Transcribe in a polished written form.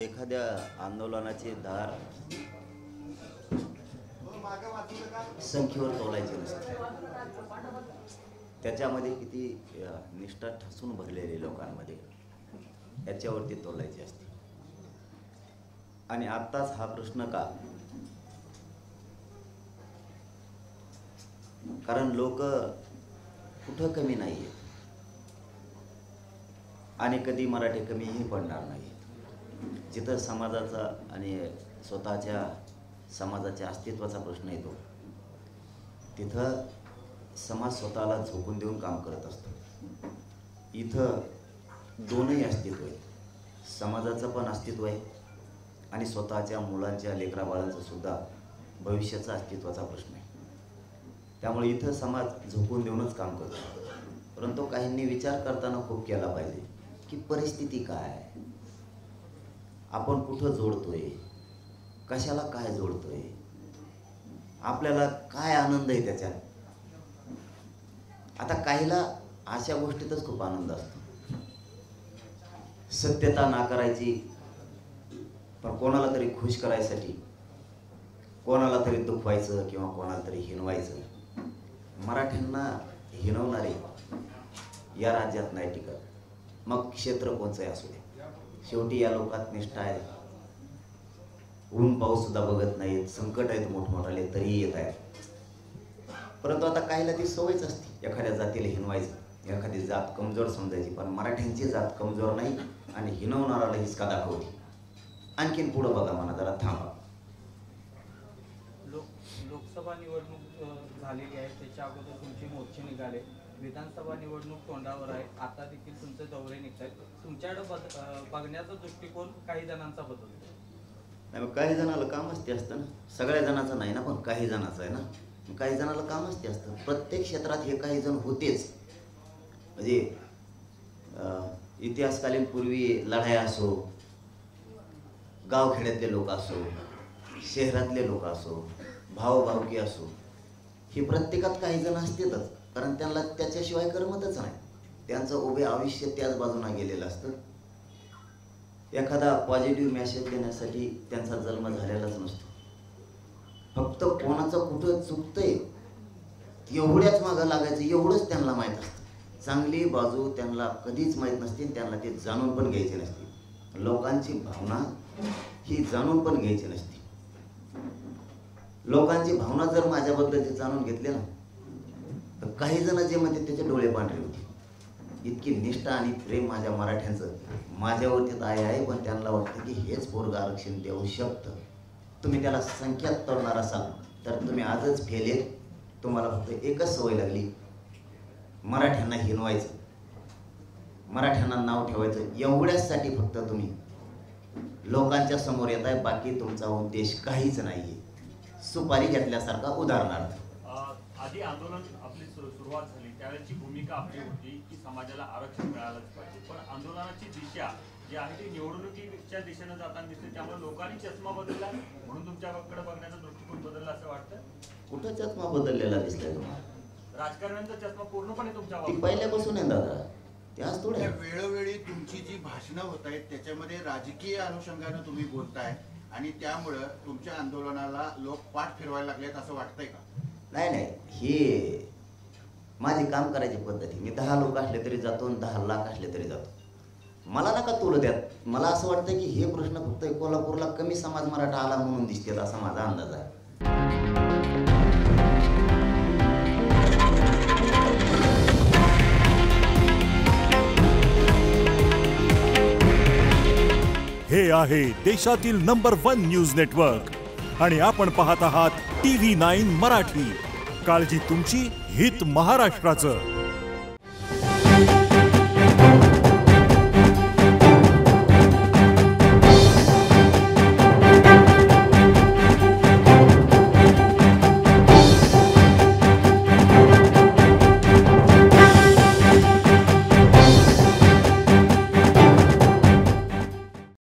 एखाद्या आंदोलनाचे धार संख्येवर तोलायचे नसते, त्याच्यामध्ये किती निष्ठा ठसून भरलेले लोकांमध्ये याच्यावरती तोलायची असते. आणि आत्ताच हा प्रश्न का? कारण लोक कुठं कमी नाही आहेत आणि कधी मराठी कमीही पडणार नाही. जिथं समाजाचा आणि स्वतःच्या समाजाच्या अस्तित्वाचा प्रश्न येतो तिथं समाज स्वतःला झोकून देऊन काम करत असतो. इथं दोनही अस्तित्व आहेत, समाजाचं पण अस्तित्व आहे आणि स्वतःच्या मुलांच्या लेकराबाळांचं सुद्धा भविष्याचा अस्तित्वाचा प्रश्न आहे. त्यामुळे इथं समाज झोकून देऊनच काम करतो. परंतु काहींनी विचार करताना खूप केला पाहिजे की परिस्थिती काय आहे, आपण कुठं जोडतोय, कशाला काय जोडतोय, आपल्याला काय आनंद आहे त्याच्यात. आता काहीला अशा गोष्टीतच खूप आनंद असतो, सत्यता नाकारायची पण कोणाला तरी खुश करायसाठी, कोणाला तरी दुखवायचं किंवा कोणाला तरी हिणवायचं. मराठ्यांना हिणवणारे या राज्यात नाही टिकत, मग क्षेत्र कोणचंही असू दे. शेवटी या लोकात निष्ठा आहे, ऊन पाऊस सुद्धा बघत नाहीत, संकट आहेत मोठमोठाले तरी येत आहेत. परंतु आता काहीला ती सवयच असते एखाद्या जातीला हिणवायचं, एखादी जात कमजोर समजायची. पण मराठ्यांची जात कमजोर नाही आणि हिणवणाराला हिसका दाखवते. आणखीन पुढं बघा, म्हणा जरा थांबा. लोकसभा निवडणूक झालेली आहे, त्याच्या अगोदर तुमचे मोर्चे निघाले. विधानसभा निवडणूक तोंडावर आहे, आता देखील तुमचे दौरे निघतात. तुमच्याकडे बघण्याचा दृष्टिकोन काही जणांचा बदलतो. नाही, काही जणाला कामच ते असतं ना, सगळ्या जणांचं नाही ना, पण काही जणांचं आहे ना. काही जणाला कामच ते असतं. प्रत्येक क्षेत्रात हे काही जण होतेच. म्हणजे इतिहासकालीन पूर्वी लढाया असो, गावखेड्यातले लोक असो, शहरातले लोक असो, भावभावकी असो, हे प्रत्येकात काही जण असतातच. कारण त्यांना त्याच्याशिवाय करमतच नाही. त्यांचं उभे आयुष्य त्याच बाजूला गेलेलं असतं. एखादा पॉझिटिव्ह मेसेज देण्यासाठी त्यांचा जन्म झालेलाच नसतो. फक्त कोणाचं कुठं चुकतंय एवढ्याच मागं लागायचं, एवढंच त्यांना माहीत असतं. चांगली बाजू त्यांना कधीच माहीत नसते, त्यांना ते जाणून पण घ्यायचे नसते. लोकांची भावना ही जाणून पण घ्यायची नसते. लोकांची भावना जर माझ्याबद्दल जाणून घेतली ना, तर काही जण जे म्हणते त्याचे डोळे पांढरे होते. इतकी निष्ठा आणि प्रेम माझ्या मराठ्यांचं माझ्यावरती आहे. पण त्यांना वाटतं की हेच पोरगं आरक्षण देऊ शकतं. तुम्ही त्याला संख्यात तोडणार असाल तर तुम्ही आजच फेल आहेत. तुम्हाला फक्त एकच सवय लागली, मराठ्यांना हिणवायचं, मराठ्यांना नाव ठेवायचं. एवढ्याचसाठी फक्त तुम्ही लोकांच्या समोर येत आहे. बाकी तुमचा उद्देश काहीच नाहीये. सुपारी घेतल्यासारखा. उदाहरणार्थ, आधी आंदोलन आपली सुरुवात झाली त्यावेळेची भूमिका आपली होती की समाजाला आरक्षण मिळालंच पाहिजे. पण आंदोलनाची दिशा जी आहे ती निवडणुकीच्या दिशेने जाताना दिसते. त्यामुळे लोकांनी चष्मा बदलला, म्हणून तुमच्याकडे बघण्याचा दृष्टिकोन बदलला असं वाटतं. कुठं चष्मा बदललेला दिसतोय तुम्हाला? राजकारण्यांचा चष्मा पूर्णपणे तुमच्या पहिल्यापासून आहे दादा. त्याच थोड्या वेळोवेळी तुमची जी भाषणं होत आहेत त्याच्यामध्ये राजकीय अनुषंगाने तुम्ही बोलताय आणि त्यामुळं तुमच्या आंदोलनाला लोक पाठ फिरवायला लागलेत असं वाटतंय का? नाही, हे माझी काम करायची पद्धती. मी 10 लोक असले तरी जातो आणि 10 लाख असले तरी जातो. मला नका तुला द्यात. मला असं वाटतं की हे प्रश्न फक्त कोल्हापूरला कमी समाज मराठा आला म्हणून दिसतात असा माझा अंदाज आहे. हे आहे देशातील नंबर 1 न्यूज नेटवर्क आणि आपण पाहत आहात TV9 मराठी. काळजी तुमची, हित महाराष्ट्राचं.